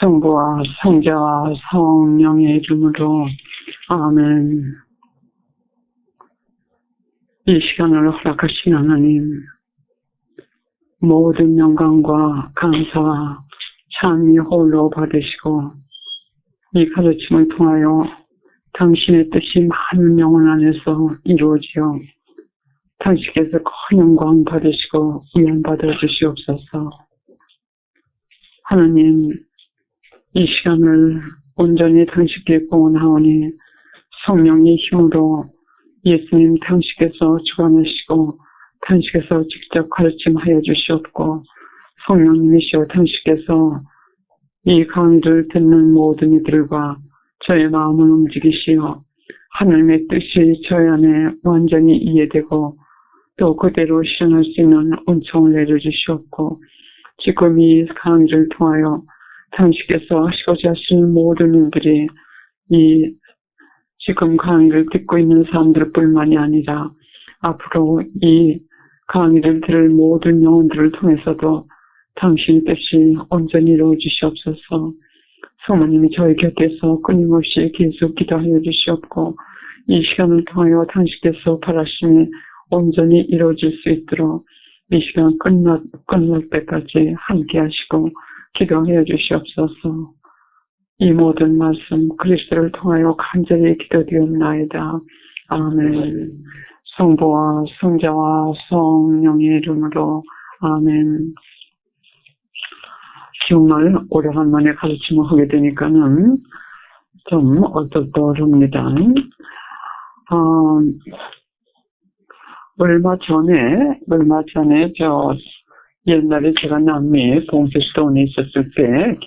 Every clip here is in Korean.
성부와 성자와 성령의 이름으로 아멘. 이 시간을 허락하신 하나님, 모든 영광과 감사와 찬미 홀로 받으시고 이 가르침을 통하여 당신의 뜻이 많은 영혼 안에서 이루어지어 당신께서 큰 영광 받으시고 위안 받아 주시옵소서. 하나님, 이 시간을 온전히 당신께 공헌하오니 성령의 힘으로 예수님 당신께서 주관하시고 당신께서 직접 가르침하여 주시옵고 성령님이시여 당신께서 이 강의를 듣는 모든 이들과 저의 마음을 움직이시어 하나님의 뜻이 저희 안에 완전히 이해되고 또 그대로 실현할 수 있는 은총을 내려주시옵고 지금 이 강의를 통하여 당신께서 하시고자 하시는 모든 일들이 이 지금 강의를 듣고 있는 사람들 뿐만이 아니라 앞으로 이 강의를 들을 모든 영혼들을 통해서도 당신의 뜻이 온전히 이루어 주시옵소서. 성모님이 저희 곁에서 끊임없이 계속 기도하여 주시옵고 이 시간을 통하여 당신께서 바라심이 온전히 이루어질 수 있도록 이 시간 끝날 때까지 함께 하시고 기도하여 주시옵소서. 이 모든 말씀 그리스도를 통하여 간절히 기도드리옵나이다. 아멘. 성부와 성자와 성령의 이름으로 아멘. 정말 오래간만에 가르침을 하게 되니까는 좀 얼떨떨합니다. 얼마 전에 옛날에 제가 남미 봉쇄수도원에 있었을 때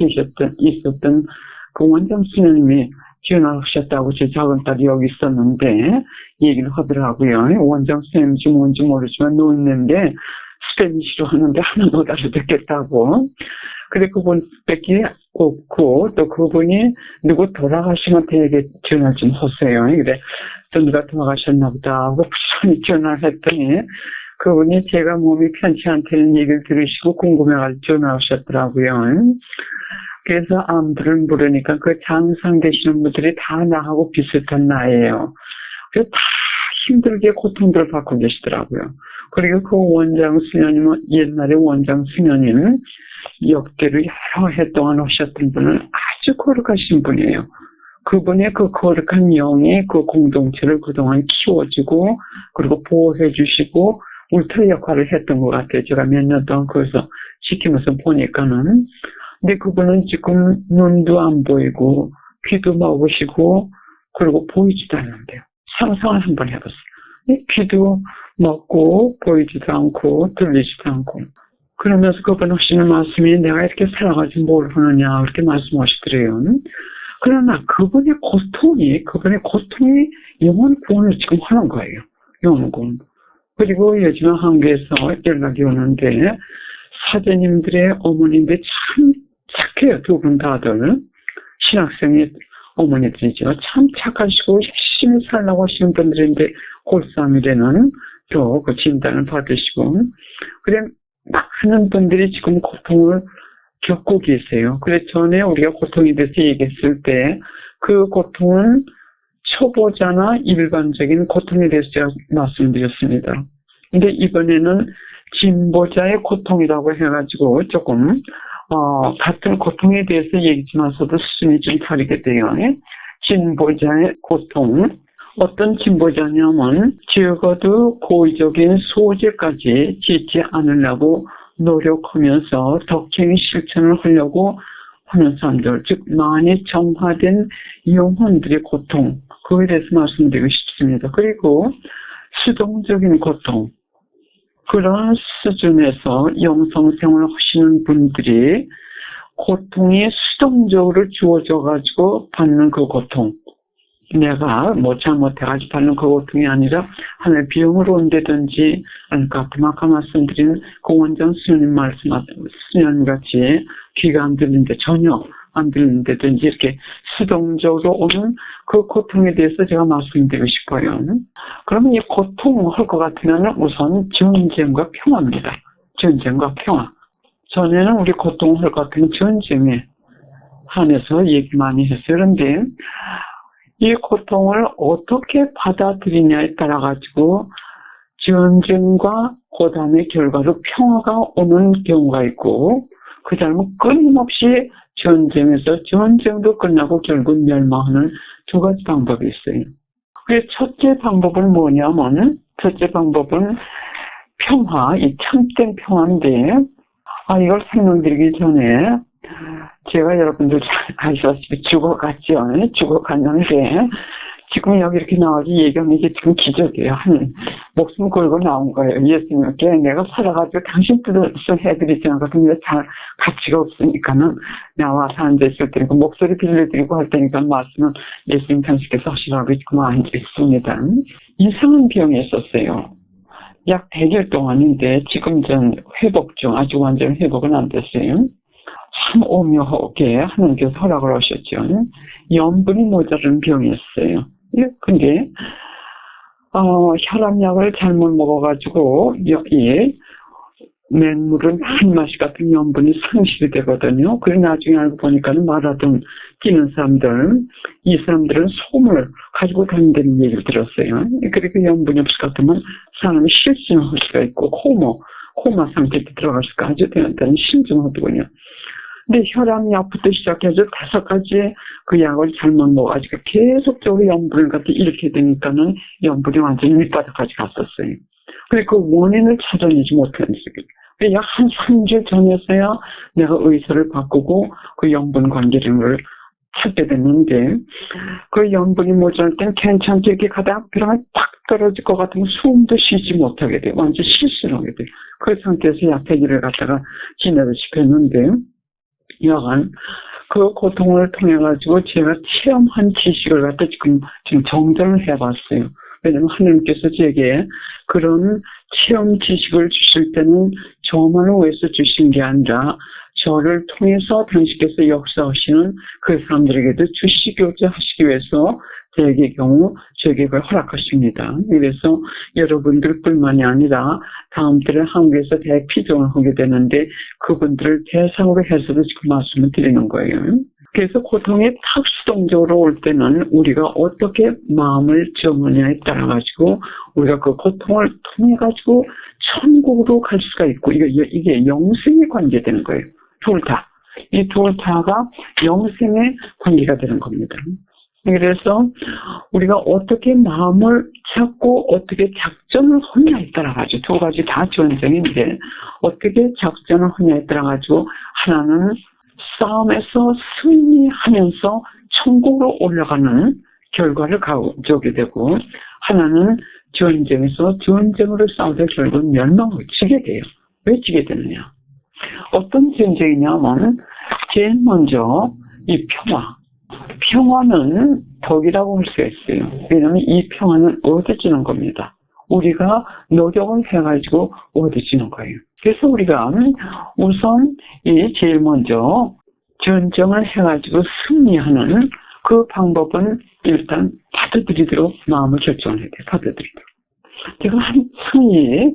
있었던 그 원장 수녀님이 지원하셨다고 제 작은 딸이 여기 있었는데 얘기를 하더라고요. 원장 수녀님인지 뭔지 모르지만 노인네인데 스페니쉬로 하는데 하나 못 알아듣겠다고. 근데 그분밖에 없고 또 그분이 누구 돌아가시면 되게 전화 좀 하세요. 그래 또 누가 돌아가셨나 보다 하고 부산히 전화를 했더니 그분이 제가 몸이 편치 않다는 얘기를 들으시고 궁금해가지고 전화하셨더라고요. 그래서 암들을 물으니까 그 장상 되시는 분들이 다 나하고 비슷한 나이에요. 그래서 다 힘들게 고통들을 받고 계시더라고요. 그리고 그 원장 수녀님은 옛날에 원장 수녀님 역대로 여러 해 동안 오셨던 분은 아주 거룩하신 분이에요. 그분의 그 거룩한 영이 그 공동체를 그동안 키워주고 그리고 보호해 주시고 울타리 역할을 했던 것 같아요. 제가 몇 년 동안 거기서 지키면서 보니까는. 근데 그분은 지금 눈도 안 보이고 귀도 먹으시고 그리고 보이지도 않는데요. 상상을 한번 해봤어요. 귀도 먹고 보이지도 않고 들리지도 않고 그러면서 그분 하시는 말씀이 내가 이렇게 살아가지 뭘 하느냐 이렇게 말씀하시더래요. 그러나 그분의 고통이 영혼 구원을 지금 하는 거예요. 영혼 구원. 그리고 요즘 한국에서 연락이 오는데 사제님들의 어머님들 참 착해요. 두 분 다들 신학생의 어머니들이죠. 참 착하시고 열심히 살라고 하시는 분들인데 골수암이라는 또 그 진단을 받으시고 그래 많은 분들이 지금 고통을 겪고 계세요. 그래서 전에 우리가 고통에 대해서 얘기했을 때 그 고통은 초보자나 일반적인 고통에 대해서 제가 말씀드렸습니다. 근데 이번에는 진보자의 고통이라고 해가지고 조금 같은 고통에 대해서 얘기지만서도 수준이 좀 다르게 돼요. 진보자의 고통. 어떤 진보자냐면 적어도 고의적인 소재까지 짓지 않으려고 노력하면서 덕행의 실천을 하려고 하는 사람들, 즉 많이 정화된 영혼들의 고통, 그거에 대해서 말씀드리고 싶습니다. 그리고 수동적인 고통, 그런 수준에서 영성생활을 하시는 분들이 고통이 수동적으로 주어져가지고 받는 그 고통, 내가 잘못해가지고 받는 그 고통이 아니라 하나의 비용으로 온다든지 아까 말씀드린 그 원장 수녀님 같이 귀가 안 들리는데 전혀 안 들린다든지 이렇게 수동적으로 오는 그 고통에 대해서 제가 말씀드리고 싶어요. 그러면 이 고통을 할 것 같으면 우선 전쟁과 평화입니다. 전쟁과 평화. 전에는 우리 고통을 할 것 같으면 전쟁에 관해서 얘기 많이 했어요. 그런데 이 고통을 어떻게 받아들이냐에 따라 가지고 전쟁과 고단의 결과로 평화가 오는 경우가 있고, 그 다음에 끊임없이 전쟁도 끝나고 결국 멸망하는 두 가지 방법이 있어요. 그 첫째 방법은 뭐냐면, 첫째 방법은 평화, 이 참된 평화인데, 이걸 설명드리기 전에 제가 여러분들 잘 아시다시피 죽어갔는데 지금 여기 이렇게 나와서 얘기하면 이게 지금 기적이에요. 목숨 걸고 나온 거예요. 예수님께 내가 살아가지고 당신 뜻을 해드리지 않거든요. 잘 가치가 없으니까는 나와서 앉아있을 테니까 목소리 빌려드리고 할 테니까 말씀은 예수님 당신께서 하시라고 지금 앉아있습니다. 이상한 병이 있었어요. 약 100일 동안인데 지금 전 회복 중, 아직 완전 회복은 안 됐어요. 참 오묘하게 하나님께서 허락을 하셨죠. 염분이 모자른 병이 있어요. 근데 혈압약을 잘못 먹어가지고 이 맹물은 한 맛이 같은 염분이 상실이 되거든요. 그래 나중에 알고 보니까는 마라톤 뛰는 사람들, 이 사람들은 솜을 가지고 다닌다는 얘기를 들었어요. 그리고 염분이 없을 것 같으면 사람이 실신할 수가 있고 코마 상태에 들어갈 수가 아주 된다는 신중하더군요. 근데 혈압약부터 시작해서 5가지 그 약을 잘못 먹어가지고 계속적으로 염분을 갖다 잃게 되니까는 염분이 완전히 밑바닥까지 갔었어요. 근데 그 원인을 찾아내지 못한 거예요. 약 한 3주일 전에서야 내가 의사를 바꾸고 그 염분 관계를 찾게 됐는데, 그 염분이 모자랄 땐 괜찮게 이렇게 가다가 벼랑이 팍 떨어질 것 같으면 숨도 쉬지 못하게 돼요. 완전 실신하게 돼요. 그 상태에서 약 100일을 갖다가 지내다시피 여간 그 고통을 통해 가지고 제가 체험한 지식을 갖다 지금 정정을 해봤어요. 왜냐면 하나님께서 제게 그런 체험 지식을 주실 때는 저만을 위해서 주신 게 아니라 저를 통해서 당신께서 역사하시는 그 사람들에게도 주시고자 하시기 위해서 저에게 그걸 허락하십니다. 그래서 여러분들뿐만이 아니라 다음 달에 한국에서 대피정을 하게 되는데 그분들을 대상으로 해서도 지금 말씀을 드리는 거예요. 그래서 고통이 탁수동적으로 올 때는 우리가 어떻게 마음을 정하냐에 따라 가지고 우리가 그 고통을 통해 가지고 천국으로 갈 수가 있고, 이게 영생에 관계되는 거예요. 이 둘 다가 영생에 관계가 되는 겁니다. 그래서 우리가 어떻게 마음을 잡고 어떻게 작전을 하냐에 따라 가지고 두 가지 다 전쟁인데, 어떻게 작전을 하냐에 따라 가지고 하나는 싸움에서 승리하면서 천국으로 올라가는 결과를 가져오게 되고, 하나는 전쟁으로 싸우다 결국 멸망을 지게 돼요. 왜 지게 되느냐? 어떤 전쟁이냐면 제일 먼저 이 평화는 덕이라고 할 수가 있어요. 왜냐하면 이 평화는 얻어지는 겁니다. 우리가 노력을 해가지고 얻어지는 거예요. 그래서 우리가 우선 제일 먼저 전쟁을 해가지고 승리하는 그 방법은 일단 받아들이도록 마음을 결정을 해야 돼요. 받아들이도록. 제가 한층이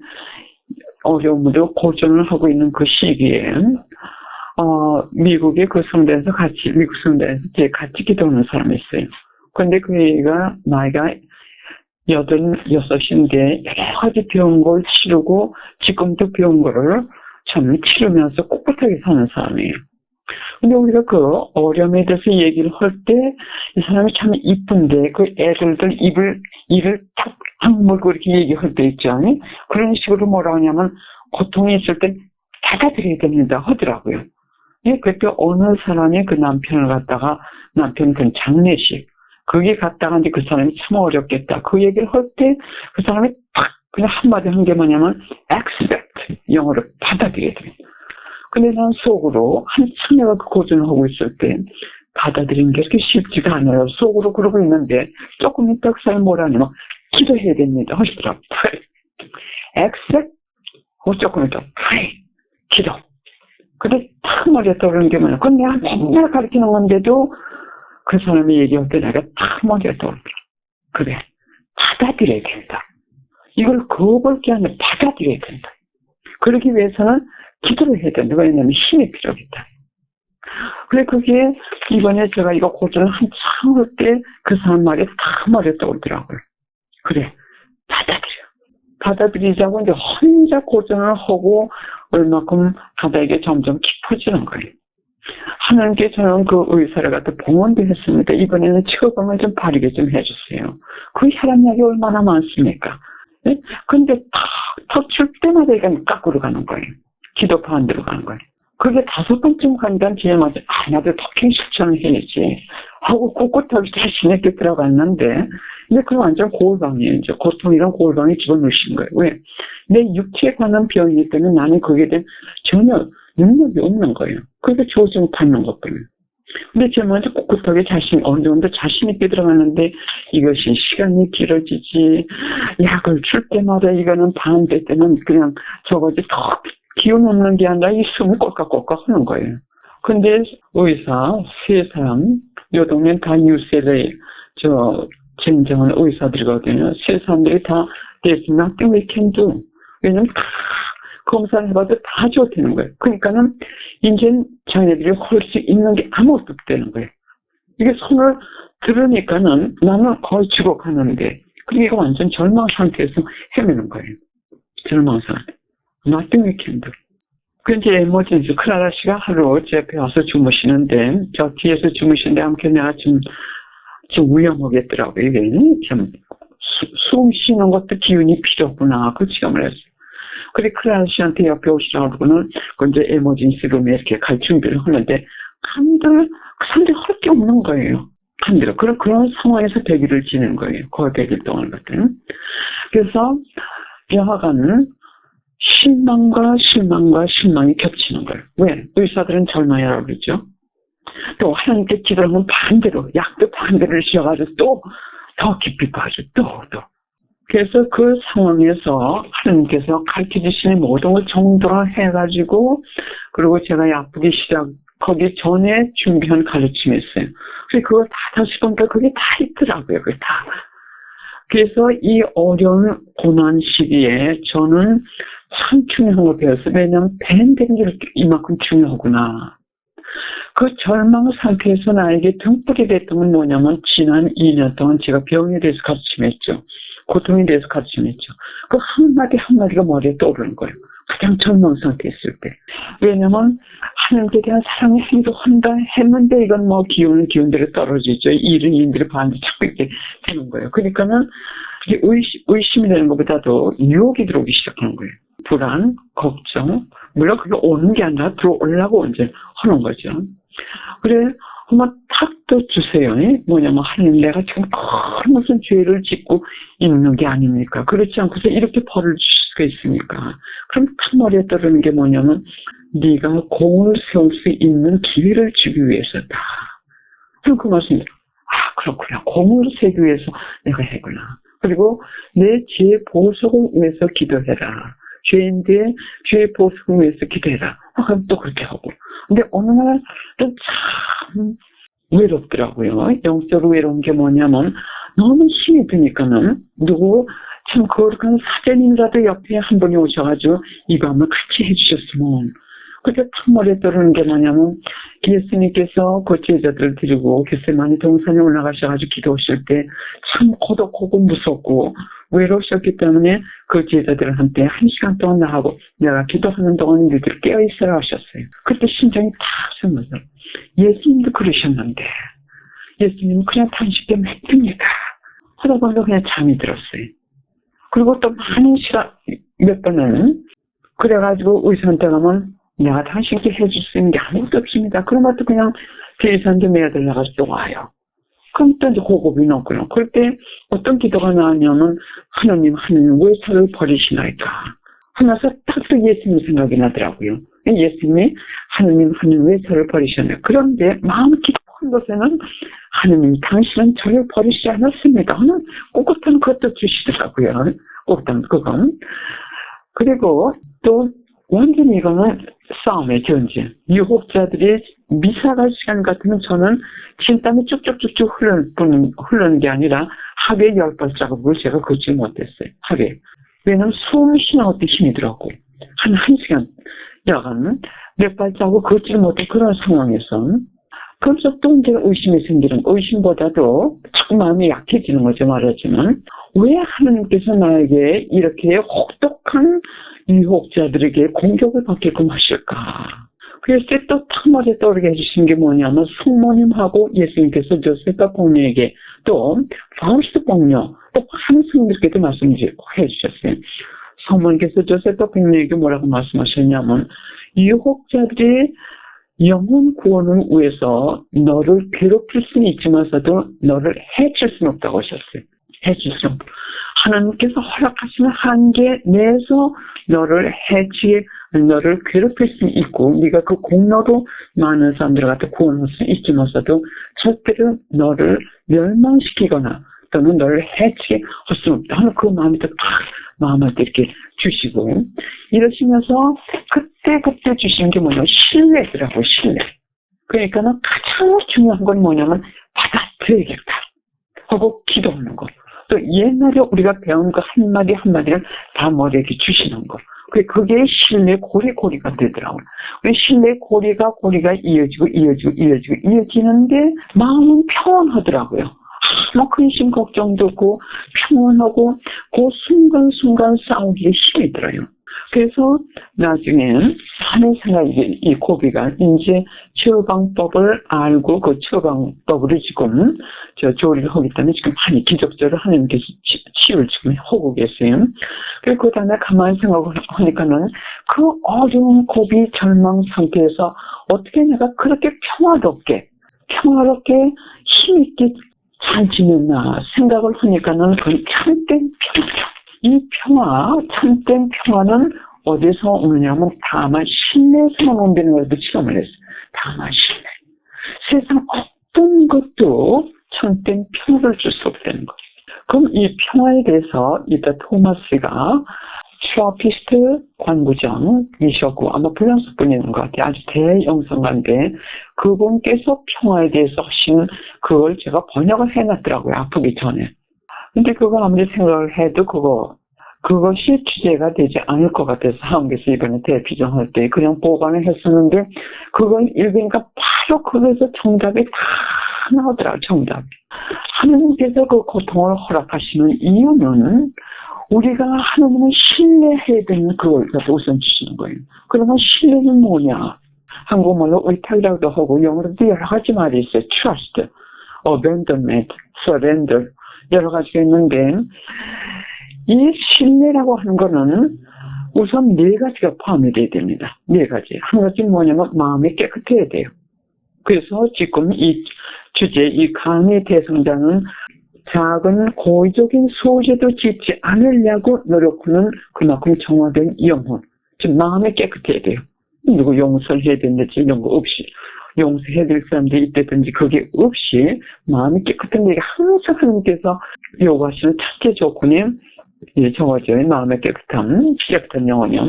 어려움으로 고전을 하고 있는 그 시기에 미국의 그 성대에서 미국 성대에서 같이 기도하는 사람이 있어요. 근데 그 애가 나이가 86인데 여러 가지 병 걸 치르고 지금도 병 거를 참 치르면서 꿋꿋하게 사는 사람이에요. 근데 우리가 그 어려움에 대해서 얘기를 할 때 이 사람이 참 이쁜데 그 애들들 입을 탁 악물고 이렇게 얘기할 때 있죠. 그런 식으로 뭐라 하냐면 고통이 있을 때 받아들여야 됩니다 하더라고요. 그때 어느 사람이 그 남편 그 장례식 거기 갔다가 이제 그 사람이 참 어렵겠다 그 얘기를 할 때 그 사람이 팍 그냥 한마디 한 게 뭐냐면 accept, 영어로 받아들여야 됩니다. 근데 난 속으로 한참 내가 그 고전을 하고 있을 때 받아들이는 게 그렇게 쉽지가 않아요. 속으로 그러고 있는데 조금 이따 그 사람이 뭐라냐면 기도해야 됩니다 하시더라고요. accept, 조금 이따 pray, 기도. 근데 탁 머리에 떠오르는 게 뭐냐. 그건 내가 맨날 가르치는 건데도 그 사람이 얘기할 때 내가 탁 머리에 떠오르더라. 그래, 받아들여야 된다. 이걸 거부할 게 아니라 받아들여야 된다. 그러기 위해서는 기도를 해야 된다. 왜냐하면 힘이 필요하겠다. 그래, 그게 이번에 제가 이거 고전을 한참 할 때 그 사람 말이 다 머리에 떠오르더라고요. 그래, 받아들이자고 이제 혼자 고전을 하고 얼마큼 바다에게 점점 깊어지는 거예요. 하나님께 저는 그 의사를 갖다 봉헌도 했습니다. 이번에는 처방을 좀 바르게 좀 해주세요. 그 혈압약이 얼마나 많습니까? 네? 근데 턱 칠 때마다 이건 깎으러 가는 거예요. 기도파 안 들어가는 거예요. 그게 5번쯤 간다는 뒤에 맞아. 나도 터킹 실천을 해야지 하고 꿋꿋하게 다시 내게 들어갔는데, 근데 그건 완전 고울방이에요. 이제 고통이랑 고울방에 집어넣으신 거예요. 왜? 내 육체에 관한 병이기 때문에 나는 거기에 대한 전혀 능력이 없는 거예요. 그래서 조정 받는 것뿐이에요. 근데 제가 먼저 꿋꿋하게 어느 정도 자신 있게 들어가는데, 이것이 시간이 길어지지, 약을 줄 때마다 이거는 반대 때는 그냥 저거지 더 기운 없는 게 아니라 이 숨을 꼴깍꼴깍 하는 거예요. 근데 의사 3사람, 요 동네는 다 뉴스에 쟁쟁한 의사들이거든요. 3사람들이 다 there's nothing we can do. 왜냐면 다 검사를 해봐도 다 좋다는 거예요. 그러니까는 이제 자기네들이 할 수 있는 게 아무것도 없다는 거예요. 이게 손을 들으니까는 나는 거의 죽어가는데, 그러니까 완전 절망 상태에서 헤매는 거예요. 절망 상태. nothing we can do. 그 이제 에머전시 클라라 씨가 하루 제 옆에 와서 주무시는데, 저 뒤에서 주무시는데 아무튼 내가 좀 위험하겠더라고요. 이게 참 숨 쉬는 것도 기운이 필요하구나. 그 지감을 했어요. 그래 클라라 씨한테 옆에 오시라고 그러고는 그 이제 에머전시 룸에 이렇게 갈 준비를 하는데 그 사람들이 할 게 없는 거예요. 한대로 그런 상황에서 100일을 지낸 거예요. 거의 100일 동안 같은. 그래서 여하간 실망이 겹치는 거예요. 왜? 의사들은 절망이라고 그러죠. 또 하나님께 기도하면 반대로, 약도 반대로 씌워가지고 또 더 깊이 빠져, 또. 그래서 그 상황에서 하나님께서 가르쳐 주시는 모든 걸 정도로 해가지고, 그리고 제가 아프기 시작하기 전에 준비한 가르침이 있어요. 그래서 그걸 다시 보니까 그게 다 있더라고요, 그게 다. 그래서 이 어려운 고난 시기에 저는 참 중요한 걸 배웠어요. 왜냐하면 밴드는 이만큼 중요하구나. 그 절망 상태에서 나에게 등불이 됐던 건 뭐냐면 지난 2년 동안 제가 병에 대해서 가르침했죠. 고통에 대해서 가르침했죠. 그 한마디가 머리에 떠오르는 거예요. 가장 절망 상태에 있을 때. 왜냐면 하나님께 대한 사랑의 행동한다 했는데 이건 뭐 기운대로 떨어지죠. 일은 일들이 반드시 자꾸 이렇게 되는 거예요. 그러니까는 의심이 되는 것보다도 유혹이 들어오기 시작하는 거예요. 불안, 걱정, 물론 그게 오는 게 아니라 들어오려고 이제 하는 거죠. 그래, 한번 탁도 주세요. 뭐냐면 하나님 내가 지금 큰 무슨 죄를 짓고 있는 게 아닙니까? 그렇지 않고서 이렇게 벌을 주실 수가 있습니까? 그럼 탁 머리에 떠오르는 게 뭐냐면 네가 공을 세울 수 있는 기회를 주기 위해서다. 그럼 그 말씀이 그렇구나. 공을 세우기 위해서 내가 했구나. 그리고 내 죄 보석을 위해서 기도해라. 죄인데 죄 보석을 위해서 기도해라. 그럼 또 그렇게 하고. 근데 어느 날은 참 외롭더라고요. 영적으로 외로운 게 뭐냐면 너무 힘이 드니까는 참 거룩한 사제님이라도 옆에 한 분이 오셔가지고 이 밤을 같이 해주셨으면. 그때 탁 머리에 떠오르는 게 뭐냐면 예수님께서 그 제자들을 데리고 겟세마니 동산에 올라가셔가지고 기도하실 때 참 고독하고 무섭고 외로우셨기 때문에 그 제자들한테 1시간 동안 나가고 내가 기도하는 동안 너희들 깨어있으라 하셨어요. 그때 심장이 탁 서면서 예수님도 그러셨는데 예수님은 그냥 당신 때문에 했습니까? 하다 보니까 그냥 잠이 들었어요. 그리고 또 많은 시간 몇 번은 그래가지고 의사한테 가면 내가 당신께 해줄 수 있는 게 아무것도 없습니다. 그런 것도 그냥 대리산도 매달려가지고 와요. 그럼 또 이제 고급이 넣고요. 그럴 때 어떤 기도가 나왔냐면 하나님 왜 저를 버리시나이까 하면서 딱 또 예수님 생각이 나더라고요. 예수님이 하나님 왜 저를 버리셨나요? 그런데 마음 깊은 곳에는 하나님 당신은 저를 버리시지 않았습니다 하는 꿋꿋한 것도 주시더라고요. 꿋꿋한 그건. 그리고 또 완전히 이거는 싸움의 전쟁. 유혹자들이 미사갈 시간 같으면 저는 진땀이 쭉쭉쭉쭉 흐르는 게 아니라 하루에 10발자국을 제가 걷지 못했어요. 하루에. 왜냐면 숨 쉬는 것도 힘이 들었고 한 시간 여간 몇 발자국 걷지 못해 그런 상황에서 그래서 또 이제 의심이 생기는, 의심보다도 자꾸 마음이 약해지는 거죠, 말하자면. 왜 하나님께서 나에게 이렇게 혹독한 유혹자들에게 공격을 받게끔 하실까? 그래서 또 탕머리에 떠오르게 해주신 게 뭐냐면, 성모님하고 예수님께서 조셉과 공녀에게 또 파우스트 공녀, 또 많은 성들께도 말씀해 주셨어요. 성모님께서 조셉과 공녀에게 뭐라고 말씀하셨냐면, 유혹자들이 영혼 구원을 위해서 너를 괴롭힐 수는 있지만서도 너를 해칠 수는 없다고 하셨어요. 해칠 수 없다. 하나님께서 허락하시는 한계 내에서 너를 너를 괴롭힐 수 있고, 네가 그 공로로 많은 사람들을 갖다 구원할 수 있지만서도 절대로 너를 멸망시키거나 또는 너를 해치게 할 수는 없다 하는 그 마음이 딱 마음을 이렇게 주시고, 이러시면서 그때 주신 게 뭐냐면 신뢰더라고요, 신뢰. 그러니까는 가장 중요한 건 뭐냐면 받아들이겠다 하고 기도하는 거. 또 옛날에 우리가 배운 그 한마디 한마디를 다 머리에 주시는 거. 그게 신뢰 고리가 되더라고요. 우리 신뢰 고리가 이어지는데 마음은 평온하더라고요. 뭐 근심 걱정도 없고 평온하고 그 순간순간 싸우기에 힘이 들어요. 그래서 나중에 하는 생각이, 이 고비가 이제 처방법을 알고 그 처방법으로 지금 조리를 하기 때문에 지금 많이 기적적으로 하나님께서 치유를 지금 하고 계세요. 그리고 그 다음에 가만히 생각을 하니까는 그 어려운 고비 절망 상태에서 어떻게 내가 그렇게 평화롭게 힘있게 잘 지냈나 생각을 하니까는 그건 참된 평화. 이 참된 평화는 어디서 오느냐면 다만 신뢰에서만 온다는 것도 체험을 했어요. 다만 신뢰. 세상 어떤 것도 참된 평화를 줄 수 없다는 것. 그럼 이 평화에 대해서 이따 토마스가 트라피스트 관부장이셨고 아마 프랑스 분인 것 같아요. 아주 대영성가인데 그분께서 평화에 대해서 하신 그걸 제가 번역을 해놨더라고요. 아프기 전에. 근데 그거 아무리 생각을 해도 그것이 주제가 되지 않을 것 같아서 하나님께서 이번에 대피정할 때 그냥 보관을 했었는데 그걸 읽으니까 바로 거기서 정답이 다 나오더라고요. 정답이. 하나님께서 그 고통을 허락하시는 이유는 우리가 하나님을 신뢰해야 되는 그걸 우선 주시는 거예요. 그러면 신뢰는 뭐냐? 한국말로 의탁이라고도 하고 영어로도 여러 가지 말이 있어요. trust, abandonment, surrender 여러 가지가 있는데 이 신뢰라고 하는 거는 우선 4가지가 포함이 돼야 됩니다. 4가지. 한 가지는 뭐냐면 마음이 깨끗해야 돼요. 그래서 지금 이 주제, 이 강의 대상자는 작은 고의적인 소재도 짓지 않으려고 노력하는 그만큼 정화된 영혼. 즉 마음이 깨끗해야 돼요. 누구 용서를 해야 된다든지 이런 거 없이. 용서해야 될 사람들이 있다든지 그게 없이 마음이 깨끗한 게 항상 하나님께서 요구하시는 첫째 조건이 정화죠. 마음의 깨끗함, 깨끗한 영혼이요.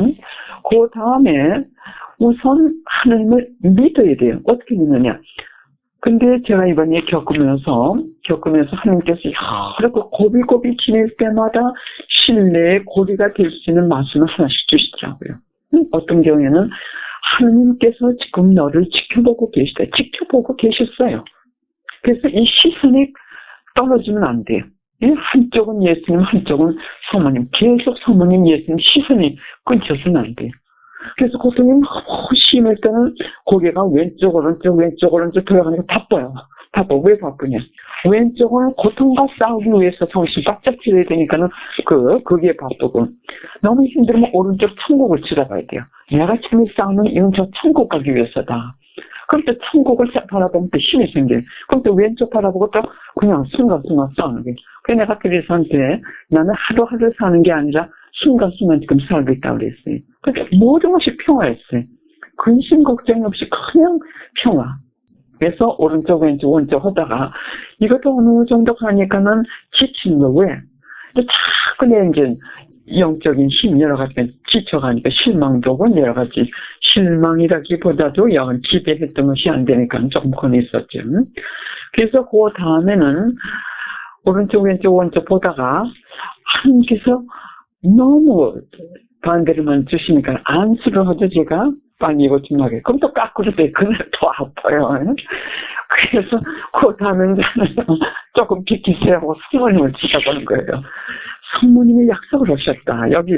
그 다음에 우선 하나님을 믿어야 돼요. 어떻게 믿느냐. 근데 제가 이번에 겪으면서 하나님께서 여러 고비고비 지낼 때마다 신뢰의 고리가 될 수 있는 말씀을 하나씩 주시더라고요. 어떤 경우에는 하나님께서 지금 너를 지켜보고 계셨어요. 그래서 이 시선이 떨어지면 안 돼요. 한쪽은 예수님, 한쪽은 사모님. 계속 사모님, 예수님 시선이 끊겨서는 안 돼요. 그래서 고통이 너무 심할 때는 고개가 왼쪽, 오른쪽 돌아가니까 바빠요. 왜 바쁘냐? 왼쪽은 고통과 싸우기 위해서 정신 바짝 차려야 되니까는 그게 바쁘고 너무 힘들면 오른쪽 천국을 쳐다봐야 돼요. 내가 지금 싸우는 이건 저 천국 가기 위해서다. 그럼 또 천국을 바라보면 또 힘이 생겨요. 그럼 또 왼쪽 바라보고 또 그냥 순간순간 싸우는 거예요. 그래서 내가 그래서한테 나는 하루하루 사는 게 아니라 순간순간 지금 살고 있다고 그랬어요. 그러니까 모든 것이 평화였어요. 근심 걱정이 없이 그냥 평화. 그래서 오른쪽 왼쪽 하다가 이것도 어느 정도 가니까는 지치는 거 왜? 자꾸 내 이제 영적인 힘 여러 가지가 지쳐가니까 실망도 오고 여러 가지 실망이라기보다도 약간 기대했던 것이 안 되니까 조금 권했었죠. 그래서 그 다음에는 오른쪽 왼쪽 보다가 하나님께서 너무 반대로만 주시니까 안쓰러워도 제가 빨리 이것 좀 하게. 그럼 또 까꾸로 돼. 그날 더 아파요. 그래서 그 다음에 조금 비키세요 하고 성모님을 찾아보는 거예요. 성모님이 약속을 하셨다. 여기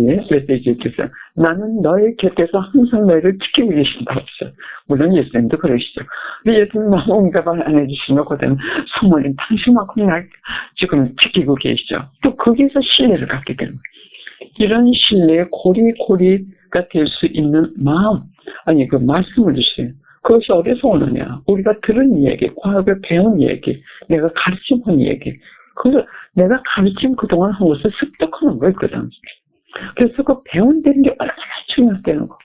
메시지에 있어요. 나는 너의 곁에서 항상 너희를 지키고 계신다. 하셨어요. 물론 예수님도 그러시죠. 근데 예수님 너무 응답을 안 해주시면 그다음 성모님 당신만큼 날 지금 지키고 계시죠. 또 거기에서 신뢰를 갖게 되는 거예요. 이런 신뢰의 고리가 될 수 있는 마음, 아니 그 말씀을 주세요. 그것이 어디서 오느냐? 우리가 들은 이야기, 과거에 배운 이야기, 내가 가르쳐본 이야기. 그래서 내가 가르침 그동안 한 것을 습득하는 거예요, 그 당시. 그래서 그 배운다는 게 얼마나 중요하다는 거.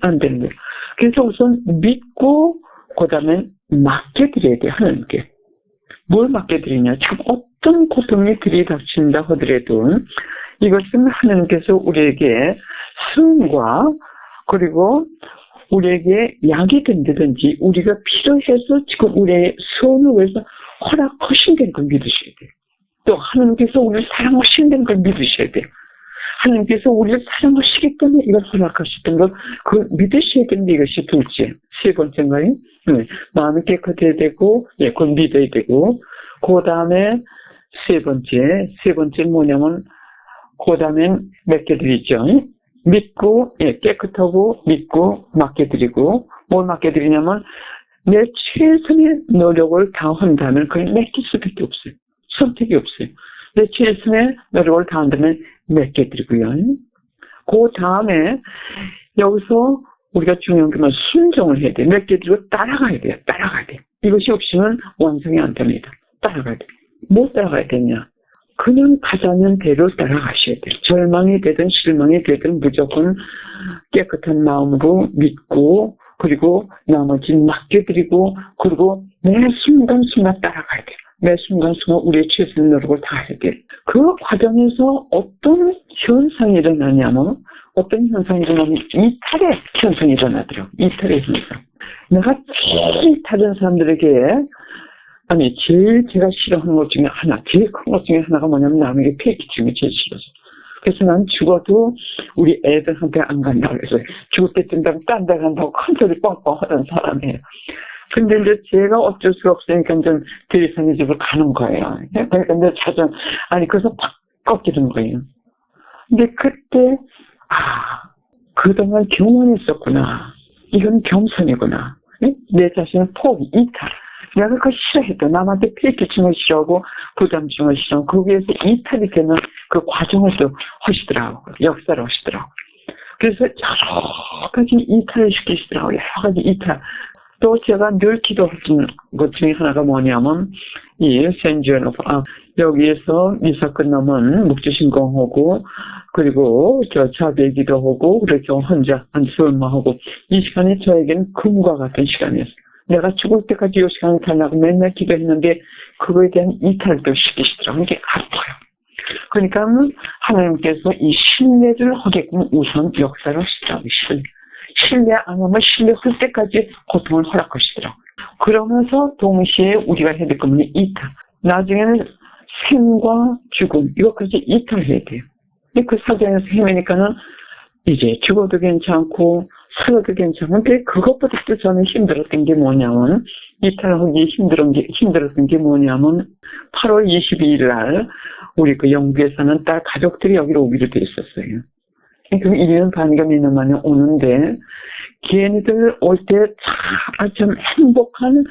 안 되는 거예요. 그래서 우선 믿고, 그 다음에 맡겨드려야 돼, 하나님께. 뭘 맡겨드리냐? 참 어떤 고통이 들이닥친다 하더라도 이것은 하나님께서 우리에게 수은과 그리고 우리에게 약이 된다든지 우리가 필요해서 지금 우리의 수원을 위해서 허락하신다는 걸 믿으셔야 돼요. 또 하나님께서 우리를 사랑하신다는 걸 믿으셔야 돼요. 하나님께서 우리를 사랑하시기 때문에 이걸 허락하셨던 걸 그걸 믿으셔야 되는데 이것이 둘째. 세 번째인가요? 마음이 깨끗해야 되고 그걸 믿어야 되고 그 다음에 세 번째는 뭐냐면 그 다음엔 맡겨드리죠. 믿고, 깨끗하고 믿고 맡겨드리고, 뭘 맡겨드리냐면, 내 최선의 노력을 다한다면 그걸 맡길 수밖에 없어요. 선택이 없어요. 내 최선의 노력을 다한다면 맡겨드리고요. 그 다음에, 여기서 우리가 중요한 게 순종을 해야 돼요. 맡겨드리고 따라가야 돼요. 이것이 없이는 완성이 안 됩니다. 따라가야 돼요. 뭐 따라가야 되냐? 그냥 가자는 대로 따라가셔야 돼요. 절망이 되든 실망이 되든 무조건 깨끗한 마음으로 믿고 그리고 나머지 맡겨드리고 그리고 매 순간순간 따라가야 돼요. 매 순간순간 우리의 최선의 노력을 다해야 돼요. 그 과정에서 어떤 현상이 일어나냐면 이탈의 현상이 일어나더라고요. 이탈의 현상. 내가 제일 다른 사람들에게 제일 제가 싫어하는 것 중에 하나, 제일 큰 것 중에 하나가 뭐냐면 남에게 피해 끼치는 게 제일 싫어서. 그래서 난 죽어도 우리 애들한테 안 간다고 그래서 죽을 때쯤 되면 딴 데 간다고 큰 소리 뻥뻥 하던 사람이에요. 근데 이제 제가 어쩔 수가 없으니까 좀 대리선의 집을 가는 거예요. 그러니까 이제 그래서 팍 꺾이는 거예요. 근데 그때, 그동안 교만했었구나. 이건 겸손이구나. 내 자신은 포기, 이탈. 내가 그걸 싫어했다. 남한테 피해 끼치는 걸 싫어하고 부담 주는 걸 싫어하고 거기에서 이탈이 되는 그 과정을 또 하시더라고요. 역사를 하시더라고요. 그래서 여러 가지 이탈을 시키시더라고요. 여러 가지 이탈. 또 제가 늘 기도했던 것 중에 하나가 뭐냐면 이 센주얼 여기에서 미사 끝나면 묵주신공하고 그리고 자비의 기도하고 그렇게 혼자 안수음마하고 이 시간이 저에게는 금과 같은 시간이었어요. 내가 죽을 때까지 이 시간을 달라고 맨날 기도했는데 그거에 대한 이탈도 시키시더라고요. 이게 아파요. 그러니까 하나님께서 이 신뢰를 하게끔 우선 역사를 하시더라고요. 신뢰 안 하면 신뢰할 때까지 고통을 허락하시더라고요. 그러면서 동시에 우리가 해야 될 것은 이탈. 나중에는 생과 죽음 이것까지 이탈해야 돼요. 근데 그 사장에서 헤매니까는 이제 죽어도 괜찮고 살아도 괜찮은데 그것보다 또 저는 힘들었던 게 뭐냐면 이탈하기 힘들었던 게 뭐냐면 8월 22일 날 우리 그 영국에 사는 딸 가족들이 여기로 오기로 돼 있었어요. 그럼 1년 반인가 몇 년 만에 오는데 걔네들 올 때 참 행복한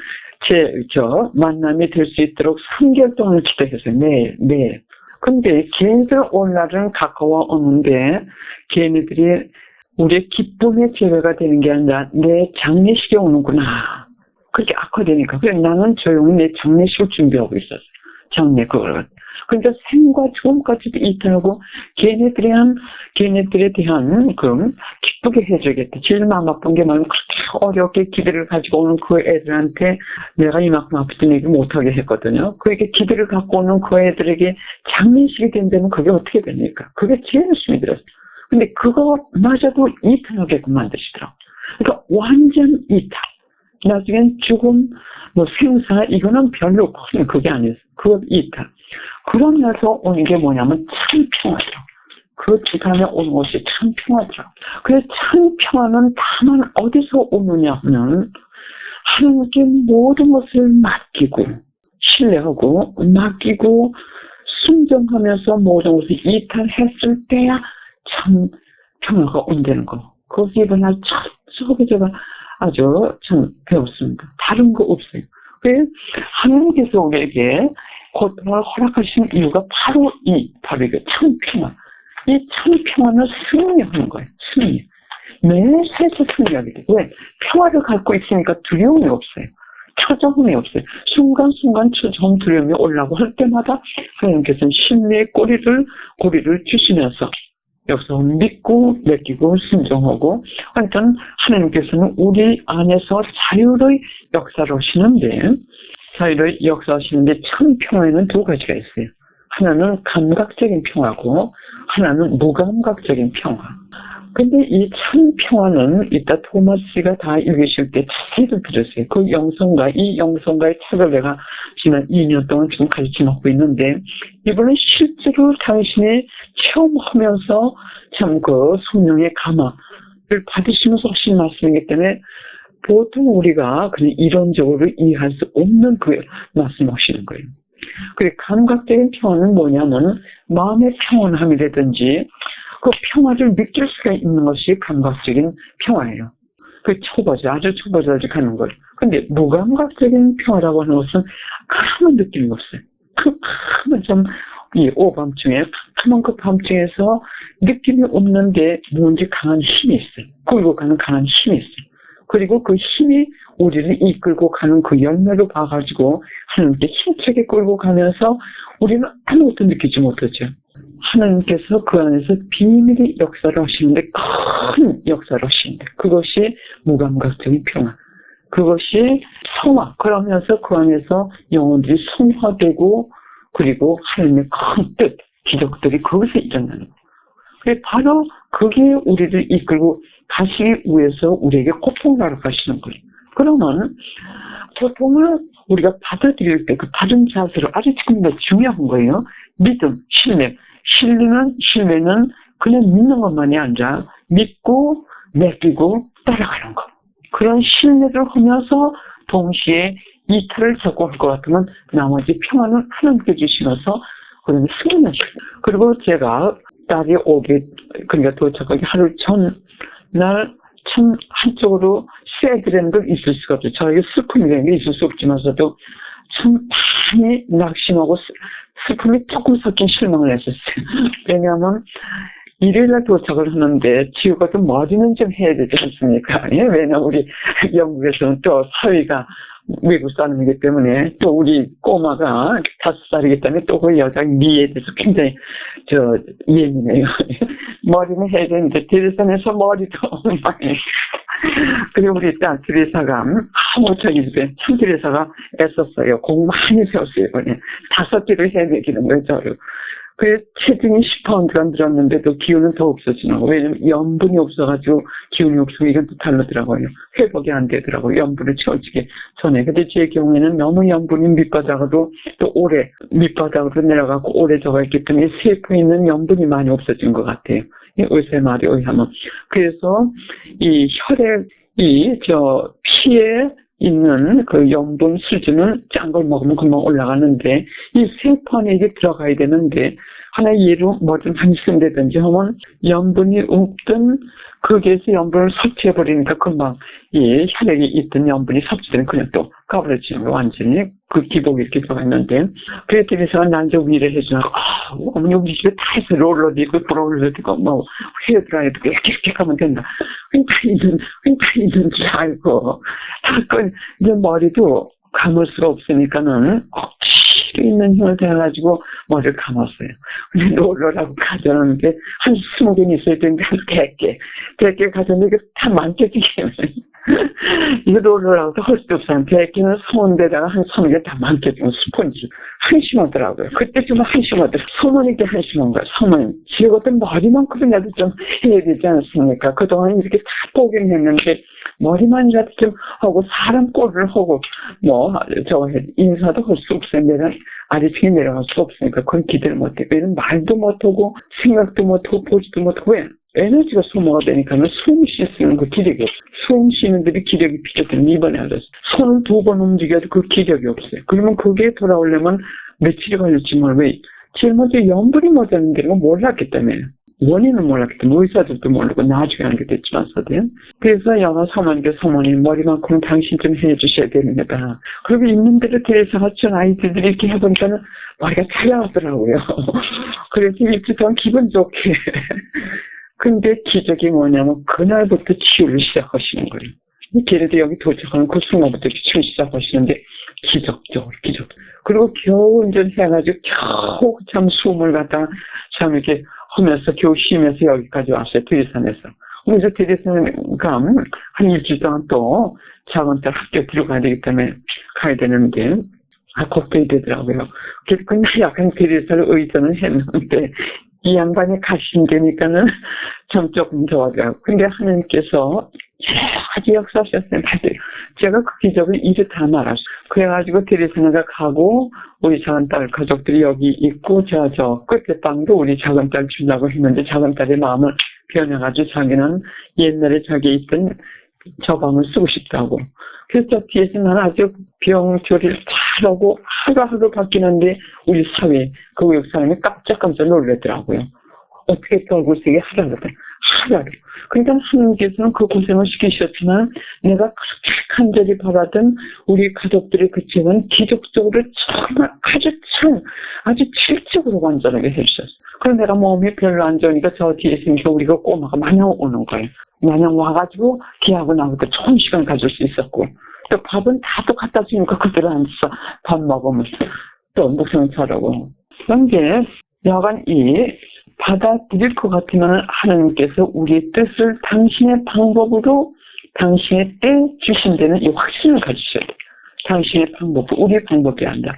만남이 될 수 있도록 3개월 동안 기도했어요. 매일. 근데 걔네들 올 날은 가까워 오는데 걔네들이 우리의 기쁨의 재회가 되는 게 아니라 내 장례식에 오는구나. 그렇게 악화되니까. 그래서 나는 조용히 내 장례식을 준비하고 있었어요. 그걸. 그러니까 생과 죽음까지도 이탈하고 걔네들에 대한 기쁘게 해줘야겠다. 제일 마음 아픈 게 뭐냐면 그렇게 어렵게 기대를 가지고 오는 그 애들한테 내가 이만큼 아프던 얘기 못하게 했거든요. 그에게 기대를 갖고 오는 그 애들에게 장례식이 된다면 그게 어떻게 됩니까? 그게 제일 숨이 들었어요. 근데 그거마저도 이탈하게끔 만드시더라고요. 그러니까 완전 이탈. 나중엔 죽음, 생사, 이거는 별로 그게 아니었어요. 그건 이탈. 그러면서 오는 게 뭐냐면 참 평화더라고요. 그 기간에 오는 것이 참 평화더라. 그래서 참 평화는 다만 어디서 오느냐 하면 하나님께 모든 것을 맡기고 신뢰하고 맡기고 순종하면서 모든 것을 이탈했을 때야 참 평화가 온다는 거. 거기서 이번에 저게 제가 아주 참 배웠습니다. 다른 거 없어요. 왜 하나님께서 우리에게 고통을 허락하신 이유가 바로 이게 참 평화. 이 참 평화는 승리하는 거예요. 승리. 매사에서 승리하게 되고 왜? 평화를 갖고 있으니까 두려움이 없어요. 초조함이 없어요. 순간순간 초조함 두려움이 올라오고 할 때마다 하나님께서는 신뢰의 고리를 주시면서 여기서 믿고 맡기고 순종하고 하여튼 하나님께서는 우리 안에서 자유의 역사를 하시는데 자유의 역사하시는데 참 평화에는 두 가지가 있어요. 하나는 감각적인 평화고 하나는 무감각적인 평화. 근데 이 참 평화는 이따 토마스가 다 읽으실 때 자세히 들었어요. 그 이 영성가의 책을 내가 지난 2년 동안 지금 가르치고 있는데 이번에 실제로 당신이 체험하면서 참 그 성령의 감화를 받으시면서 하신 말씀이기 때문에 보통 우리가 그냥 이론적으로 이해할 수 없는 그 말씀하시는 거예요. 그리고 감각적인 평화는 뭐냐면 마음의 평온함이라든지 그 평화를 느낄 수가 있는 것이 감각적인 평화예요. 그 아주 초보자지 가는 거예요. 근데 무감각적인 평화라고 하는 것은 아무 느낌이 없어요. 이 오밤중에 캄캄한 그 밤중에서 느낌이 없는데 뭔지 강한 힘이 있어요. 끌고 가는 강한 힘이 있어요. 그리고 그 힘이 우리를 이끌고 가는 그 열매를 봐가지고 하나님께 힘차게 끌고 가면서 우리는 아무것도 느끼지 못하죠. 하나님께서 그 안에서 비밀의 역사를 하시는데 큰 역사를 하시는데 그것이 무감각적인 평화. 그것이 성화. 그러면서 그 안에서 영혼들이 성화되고 그리고 하나님의 큰 뜻, 기적들이 거기서 일어나는 거예요. 바로 그게 우리를 이끌고 가시기 위해서 우리에게 고통을 하러 가시는 거예요. 그러면 고통을 우리가 받아들일 때 그 바른 자세로 아주 지금 중요한 거예요. 믿음, 신뢰. 신뢰는 그냥 믿는 것만이 아니라 믿고 맡기고 따라가는 것. 그런 신뢰를 하면서 동시에 이탈을 잡고 할 것 같으면 나머지 평화는 하나님께 주시면서 그러면 승리하시고. 그리고 제가 딸이 그러니까 도착하기 하루 전날 참 한쪽으로 새드라는 걸 있을 수가 없죠. 저에게 슬픔이라는 게 있을 수 없지만서도 참 많이 낙심하고 슬픔이 조금 섞인 실망을 했었어요. 왜냐하면 일요일날 도착을 하는데 지우가 좀 머리는 좀 해야 되지 않습니까? 예? 왜냐하면 우리 영국에서는 또 사위가 외국 사람이기 때문에 또 우리 꼬마가 5살이기 때문에 또 그 여자 미에 대해서 굉장히 예민해요. 머리는 해야 되는데 대리산에서 머리도 많이 그리고 우리 딸 드레사가 저희 집에 참 드레사가 애썼어요. 공 많이 배웠어요. 이번에 5끼를 해야 되기는 거예요. 저를. 그래서 체중이 10파운드가 늘었는데도 기운은 더 없어지는 거예요. 왜냐면 염분이 없어가지고 기운이 없으면 이건 또 다르더라고요. 회복이 안 되더라고요. 염분을 채워지기 전에. 근데 제 경우에는 너무 염분이 밑바닥으로 또 오래 밑바닥으로 내려가고 오래 져있기 때문에 세포에 있는 염분이 많이 없어진 것 같아요. 의사의 말에 의하면. 그래서 이 혈액이 피에 있는 그 염분 수준은 짠 걸 먹으면 금방 올라가는데 이 세포 안에 이게 들어가야 되는데 하나의 예로 뭐든 한식인다든지 하면 염분이 없든 거기에서 염분을 섭취해버리니까 금방 이 혈액에 있던 염분이 섭취되는 그냥 또 까버려지는 거 완전히 그 기복이 이렇게 들어갔는데 그래서 난저 일을 해주나 어머니 우리 집에 다 있어 롤러도 있고 브롤러도 있고 뭐 헤어드라이어도 있고 이렇게 하면 된다. 다 있는 줄 알고 이제 머리도 감을 수가 없으니까는 억지로 있는 힘을 대가지고 머리를 감았어요. 근데 롤러라고 가져오는 게 한 20개는 있어야 되는데 한 100개 가져오는데 다 망개지게 이거 올라가서 할 수도 없어요. 베끼는 소원대다가 한 3개 다 많겠죠. 스펀지. 한심하더라고요. 그때 좀 한심하더라고요. 소문이게 한심한 거야. 소문. 지 어떤 머리만큼이라도 좀 해야 되지 않습니까? 그동안 이렇게 다 보긴 했는데 머리만이라도 좀 하고 사람 꼴을 하고 인사도 할 수 없어요. 내가 아래층에 내려갈 수 없으니까 그건 기대를 못해. 왜냐면 말도 못하고 생각도 못하고 보지도 못하고 왜? 에너지가 소모가 되니까는 숨 쉬는 그 기력이 없어요. 숨 쉬는 데도 기력이 필요해요. 이번에 알았어요. 손을 2번 움직여도 그 기력이 없어요. 그러면 그게 돌아오려면 며칠이 걸릴지 몰라요. 제일 먼저 염분이 모자라는 게 몰랐기 때문에. 원인은 몰랐기 때문에 의사들도 모르고 나중에 알게 됐지만서도요. 그래서 영어 사모님 머리만큼은 당신 좀 해주셔야 됩니다. 그리고 있는 대로 대해서 전 아이들이 이렇게 해보니까는 머리가 차려하더라고요. 그래서 일주일 동안 기분 좋게. 근데 기적이 뭐냐면 그날부터 치유를 시작하시는 거예요. 그래도 여기 도착하는 그 순간부터 치유 시작하시는데 기적적으로. 그리고 겨우 운전해가지고 겨우 참 숨을 갖다가 참 이렇게 하면서 겨우 쉬면서 여기까지 왔어요. 들산에서. 그래서 들산 가면 한 일주일 동안 또 작은 딸 학교 들어가야 되기 때문에 가야 되는데 걱정이 되더라고요. 그래서 그냥 약간 들산을 의존을 했는데 이 양반이 가신다니까는 참 조금 좋아져요. 근데 하나님께서 아주 역사하셨어요. 제가 그 기적을 이제 다 말았어요. 그래가지고 테레사가 가고 우리 작은 딸 가족들이 여기 있고 저 끝에 방도 우리 작은 딸 주려고 했는데 작은 딸의 마음을 변해가지고 자기는 옛날에 자기 있던 저 방을 쓰고 싶다고. 그래서 저 뒤에서 나는 아주 병조리를 잘하고 하루하루 바뀌는데 우리 사회 그 외국 사람이 깜짝 놀랐더라고요. 어떻게 또 얼굴 색이 하루하루. 그러니까 하나님께서는 그 고생을 시키셨지만 내가 그렇게 간절히 바라던 우리 가족들의 그 죄는 기적적으로 정말 아주 질적으로 완전하게 해주셨어요. 그럼 내가 몸이 별로 안 좋으니까 저 뒤에 있으니까 우리가 꼬마가 마냥 오는 거예요. 마냥 와가지고 걔하고 나하고 좋은 시간 가질 수 있었고 또 밥은 다 또 갖다 주니까 그대로 앉아서 밥 먹으면 또 목숨을 차라고. 그런데 여간 받아들일 것 같으면 하나님께서 우리의 뜻을 당신의 방법으로 당신의 때 주신다는 이 확신을 가지셔야 돼요. 당신의 방법, 우리의 방법이 아니라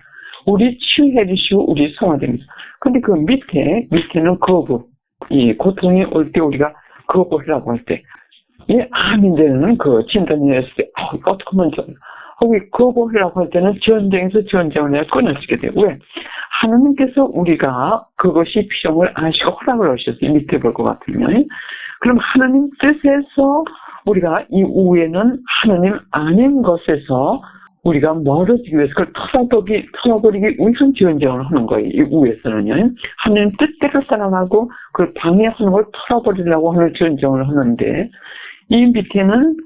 우리 치유해 주시고 우리 성화됩니다. 근데 그 밑에는 거부, 이 고통이 올 때 우리가 거부하라고 할 때 이 암인들은 그 진단이 했을 때 어떻게 하면 좋아요. 거부하려고 할 때는 전쟁을 내가 끊어지게 돼요. 왜? 하나님께서 우리가 그것이 필요함을 아시고 허락을 하셨어요. 밑에 볼 것 같으면. 그럼 하나님 뜻에서 우리가 이 후에는 하나님 아닌 것에서 우리가 멀어지기 위해서 그걸 털어버리기 위한 전쟁을 하는 거예요. 이 후에서는요. 하나님 뜻대로 따라가고 그걸 방해하는 걸 털어버리려고 하는 전쟁을 하는데 이 밑에는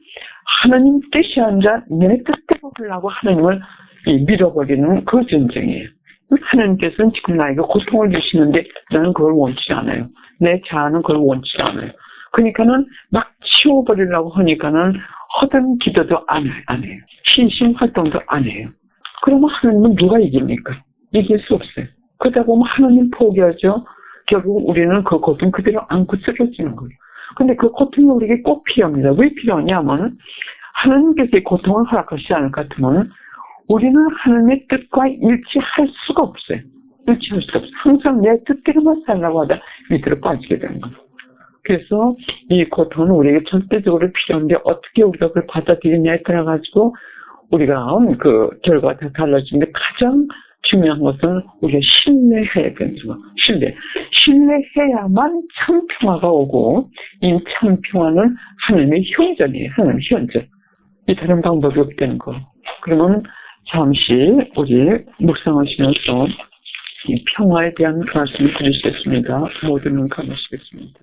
하나님 뜻이 아니라 내 뜻대로 하려고 하나님을 밀어버리는 그 전쟁이에요. 하나님께서는 지금 나에게 고통을 주시는데 나는 그걸 원치 않아요. 내 자아는 그걸 원치 않아요. 그러니까는 막 치워버리려고 하니까는 허든 기도도 안 해요. 신심 활동도 안 해요. 그러면 하나님은 누가 이깁니까? 이길 수 없어요. 그러다 보면 하나님 포기하죠. 결국 우리는 그 고통 그대로 안고 쓰러지는 거예요. 근데 그 고통이 우리에게 꼭 필요합니다. 왜 필요하냐면 하나님께서 이 고통을 허락하시지 않을 것 같으면 우리는 하나님의 뜻과 일치할 수가 없어요. 항상 내 뜻대로만 살라고 하다 밑으로 빠지게 되는 거예요. 그래서 이 고통은 우리에게 절대적으로 필요한데 어떻게 우리가 그걸 받아들이냐에 따라가지고 우리가 그 결과가 다 달라지는데 가장 중요한 것은 우리가 신뢰해야 되는 거. 신뢰해야만 참 평화가 오고 이 참 평화는 하나님의 현전이에요. 하나님의 현전. 이 다른 방법이 없다는 거. 그러면 잠시 우리 묵상하시면서 이 평화에 대한 말씀을 드리겠습니다. 모든 눈 감으시겠습니다.